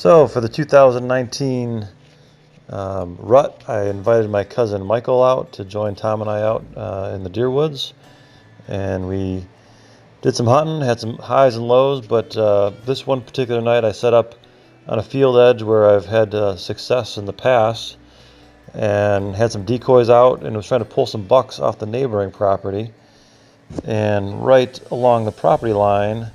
So for the 2019 rut, I invited my cousin Michael out to join Tom and I out in the deer woods, and we did some hunting, had some highs and lows, but this one particular night I set up on a field edge where I've had success in the past, and had some decoys out and was trying to pull some bucks off the neighboring property. And right along the property line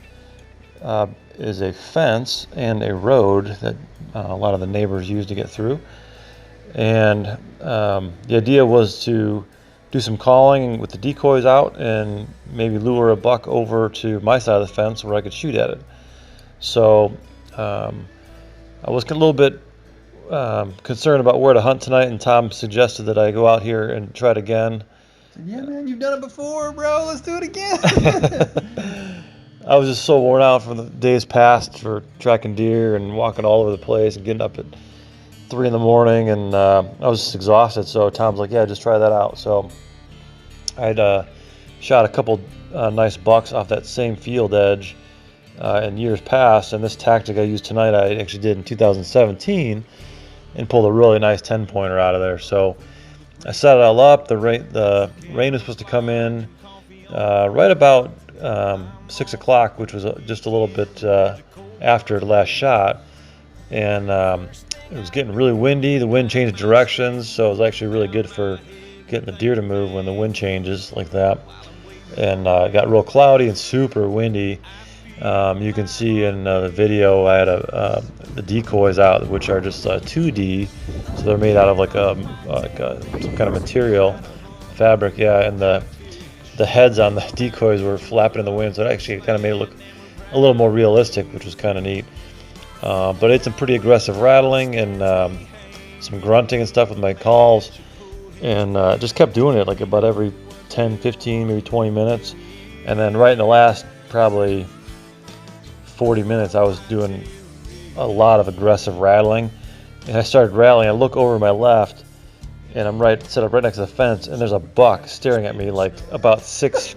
is a fence and a road that a lot of the neighbors use to get through. And the idea was to do some calling with the decoys out and maybe lure a buck over to my side of the fence where I could shoot at it. So I was a little bit concerned about where to hunt tonight, and Tom suggested that I go out here and try it again. Yeah, man, you've done it before, bro. Let's do it again. I was just so worn out from the days past for tracking deer and walking all over the place and getting up at 3 in the morning, and I was just exhausted. So Tom's like, yeah, just try that out. So I'd shot a couple nice bucks off that same field edge in years past, and this tactic I used tonight I actually did in 2017 and pulled a really nice 10-pointer out of there. So I set it all up. The rain was supposed to come in right about 6 o'clock, which was just a little bit after the last shot, and it was getting really windy. The wind changed directions, so it was actually really good for getting the deer to move when the wind changes like that. And it got real cloudy and super windy. You can see in the video I had the decoys out, which are just 2D, so they're made out of some kind of material, fabric, yeah, and the heads on the decoys were flapping in the wind, so it actually kind of made it look a little more realistic, which was kind of neat. But it's some pretty aggressive rattling and some grunting and stuff with my calls, and just kept doing it like about every 10, 15, maybe 20 minutes. And then right in the last probably 40 minutes, I was doing a lot of aggressive rattling, and I started rattling. I look over my left, and I'm set up right next to the fence, and there's a buck staring at me like about 6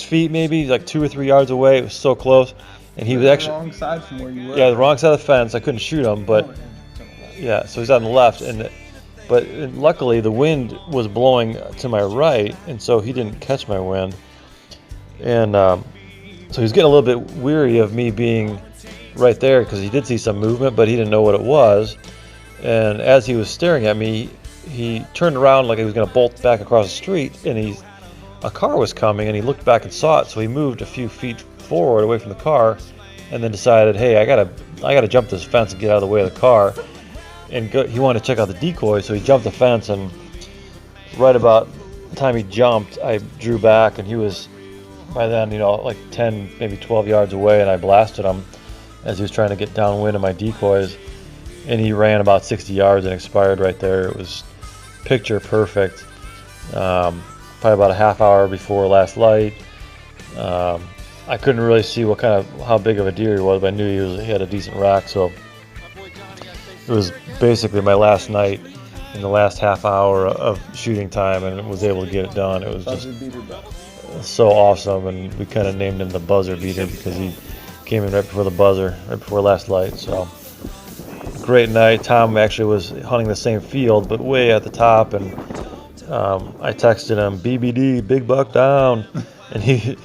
feet, maybe like 2 or 3 yards away. It was so close, and he was actually the wrong side from where you were. Yeah, the wrong side of the fence. I couldn't shoot him, but yeah, so he's on the left, but luckily the wind was blowing to my right, and so he didn't catch my wind, and so he was getting a little bit weary of me being right there because he did see some movement, but he didn't know what it was. And as he was staring at me, he turned around like he was going to bolt back across the street, and a car was coming, and he looked back and saw it, so he moved a few feet forward away from the car, and then decided, hey, I gotta jump this fence and get out of the way of the car, and he wanted to check out the decoy, so he jumped the fence, and right about the time he jumped, I drew back, and he was by then, like 10, maybe 12 yards away, and I blasted him as he was trying to get downwind of my decoys, and he ran about 60 yards and expired right there. It was picture perfect. Probably about a half hour before last light. I couldn't really see how big of a deer he was, but I knew he had a decent rack, so it was basically my last night in the last half hour of shooting time, and was able to get it done. It was just so awesome, and we kind of named him the buzzer beater because he came in right before the buzzer, right before last light. So great night. Tom actually was hunting the same field, but way at the top, and I texted him, BBD, big buck down, and he's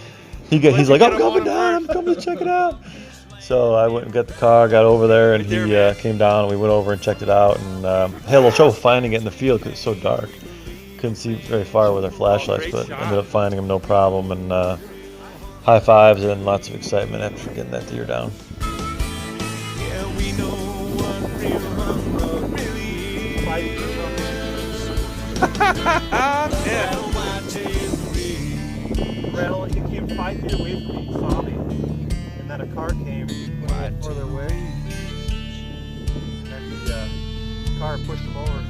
like, I'm coming down, I'm coming to check it out. So I went and got the car, got over there, and he came down, and we went over and checked it out, and had a little trouble finding it in the field because it's so dark. Couldn't see very far with our flashlights, but ended up finding him no problem, and high fives and lots of excitement after getting that deer down. Yeah, we know what real hunger really is. Rattle, he came 5 feet away from me, saw me, and then a car came further away, and then the car pushed him over.